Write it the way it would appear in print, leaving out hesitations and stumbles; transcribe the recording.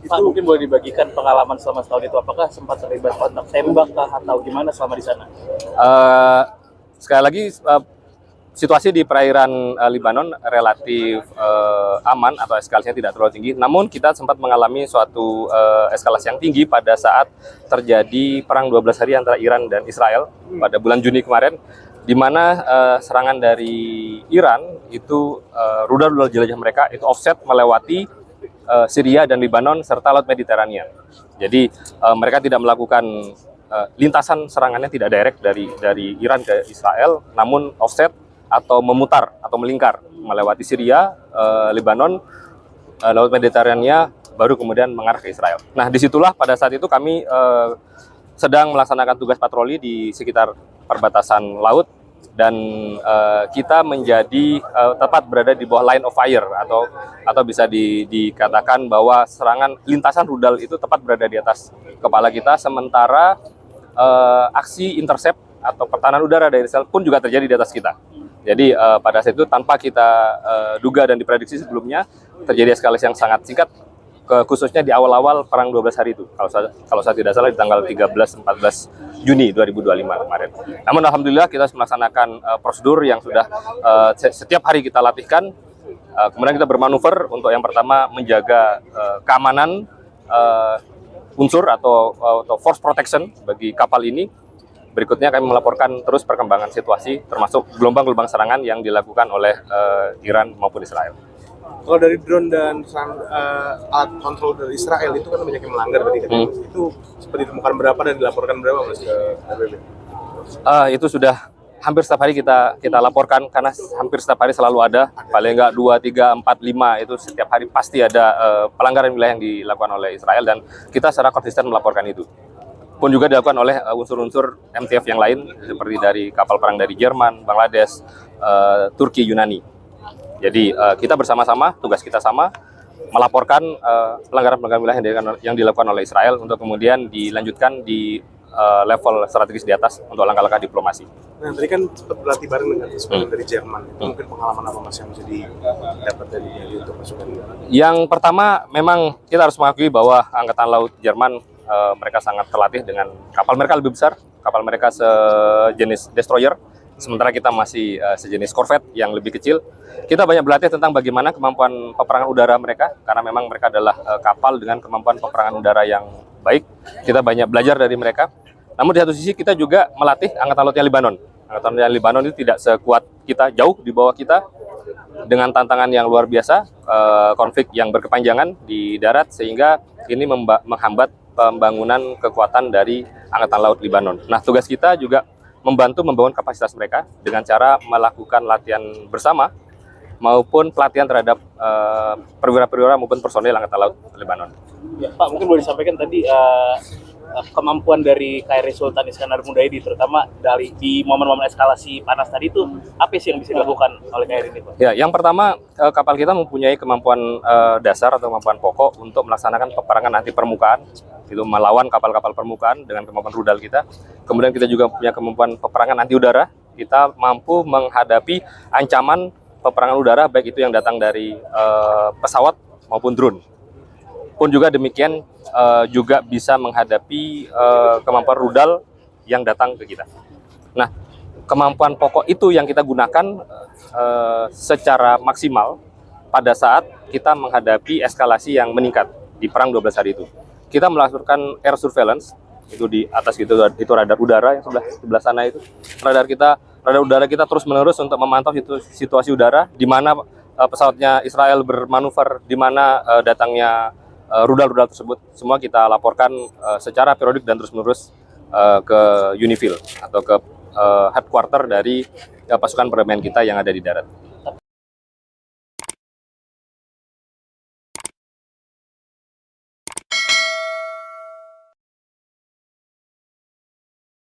Pak, mungkin boleh dibagikan pengalaman selama setahun itu, apakah sempat terlibat kontak tembak kah atau gimana selama di sana? Uh, Sekali lagi, situasi di perairan Libanon relatif aman atau eskalasinya tidak terlalu tinggi. Namun kita sempat mengalami suatu eskalasi yang tinggi pada saat terjadi perang 12 hari antara Iran dan Israel pada bulan Juni kemarin, di mana serangan dari Iran itu rudal-rudal jelajah mereka itu offset melewati Syria dan Lebanon serta Laut Mediterania. Jadi mereka tidak melakukan lintasan serangannya tidak direct dari Iran ke Israel, namun offset atau memutar atau melingkar melewati Syria, Lebanon, Laut Mediterania, baru kemudian mengarah ke Israel. Nah, disitulah pada saat itu kami sedang melaksanakan tugas patroli di sekitar perbatasan laut, dan kita menjadi tepat berada di bawah line of fire atau bisa dikatakan bahwa serangan lintasan rudal itu tepat berada di atas kepala kita, sementara aksi intercept atau pertahanan udara dari Israel pun juga terjadi di atas kita. Jadi pada saat itu tanpa kita duga dan diprediksi sebelumnya, terjadi eskalasi yang sangat singkat, khususnya di awal-awal perang 12 hari itu, kalau saya tidak salah di tanggal 13-14 Juni 2025 kemarin. Namun alhamdulillah kita melaksanakan prosedur yang sudah setiap hari kita latihkan. Kemudian kita bermanuver untuk yang pertama menjaga keamanan unsur atau force protection bagi kapal ini. Berikutnya kami melaporkan terus perkembangan situasi, termasuk gelombang-gelombang serangan yang dilakukan oleh Iran maupun Israel. Kalau dari drone dan alat kontrol dari Israel itu kan banyak yang melanggar berarti kan? Itu seperti ditemukan berapa dan dilaporkan berapa Mas ke PBB? Itu sudah hampir setiap hari kita laporkan, karena hampir setiap hari selalu ada, paling enggak 2, 3, 4, 5 itu setiap hari pasti ada pelanggaran wilayah yang dilakukan oleh Israel, dan kita secara konsisten melaporkan itu. Pun juga dilakukan oleh unsur-unsur MTF yang lain, seperti dari kapal perang dari Jerman, Bangladesh, Turki, Yunani. Jadi kita bersama-sama, tugas kita sama, melaporkan pelanggaran-pelanggaran wilayah yang dilakukan oleh Israel untuk kemudian dilanjutkan di level strategis di atas untuk langkah-langkah diplomasi. Nah, tadi kan sempat berlatih bareng dengan pasukan dari Jerman. Itu mungkin pengalaman apa Mas yang bisa didapat dari untuk pasukan? Yang pertama, memang kita harus mengakui bahwa Angkatan Laut Jerman mereka sangat terlatih dengan kapal mereka lebih besar, kapal mereka sejenis destroyer, sementara kita masih sejenis corvette yang lebih kecil. Kita banyak berlatih tentang bagaimana kemampuan peperangan udara mereka, karena memang mereka adalah kapal dengan kemampuan peperangan udara yang baik. Kita banyak belajar dari mereka. Namun di satu sisi kita juga melatih Angkatan Lautnya Lebanon. Angkatan Lautnya Lebanon itu tidak sekuat kita, jauh di bawah kita, dengan tantangan yang luar biasa, konflik yang berkepanjangan di darat, sehingga ini menghambat pembangunan kekuatan dari Angkatan Laut Lebanon. Nah, tugas kita juga membantu membangun kapasitas mereka dengan cara melakukan latihan bersama maupun pelatihan terhadap perwira-perwira maupun personel Angkatan Laut Lebanon. Ya, Pak, mungkin boleh disampaikan tadi kemampuan dari KRI Sultan Iskandar Muda ini, terutama di momen-momen eskalasi panas tadi itu, apa sih yang bisa dilakukan oleh KRI ini, Pak? Ya, yang pertama, kapal kita mempunyai kemampuan dasar atau kemampuan pokok untuk melaksanakan peperangan anti permukaan, itu melawan kapal-kapal permukaan dengan kemampuan rudal kita. Kemudian kita juga punya kemampuan peperangan anti udara. Kita mampu menghadapi ancaman peperangan udara, baik itu yang datang dari pesawat maupun drone. Pun juga demikian juga bisa menghadapi kemampuan rudal yang datang ke kita. Nah, kemampuan pokok itu yang kita gunakan secara maksimal pada saat kita menghadapi eskalasi yang meningkat di perang 12 hari itu. Kita melakukan air surveillance, itu di atas itu radar udara yang sebelah sana itu. Radar udara kita terus-menerus untuk memantau situasi udara, di mana pesawatnya Israel bermanuver, di mana datangnya rudal-rudal tersebut. Semua kita laporkan secara periodik dan terus-menerus ke UNIFIL atau ke headquarter dari pasukan perdamaian kita yang ada di darat.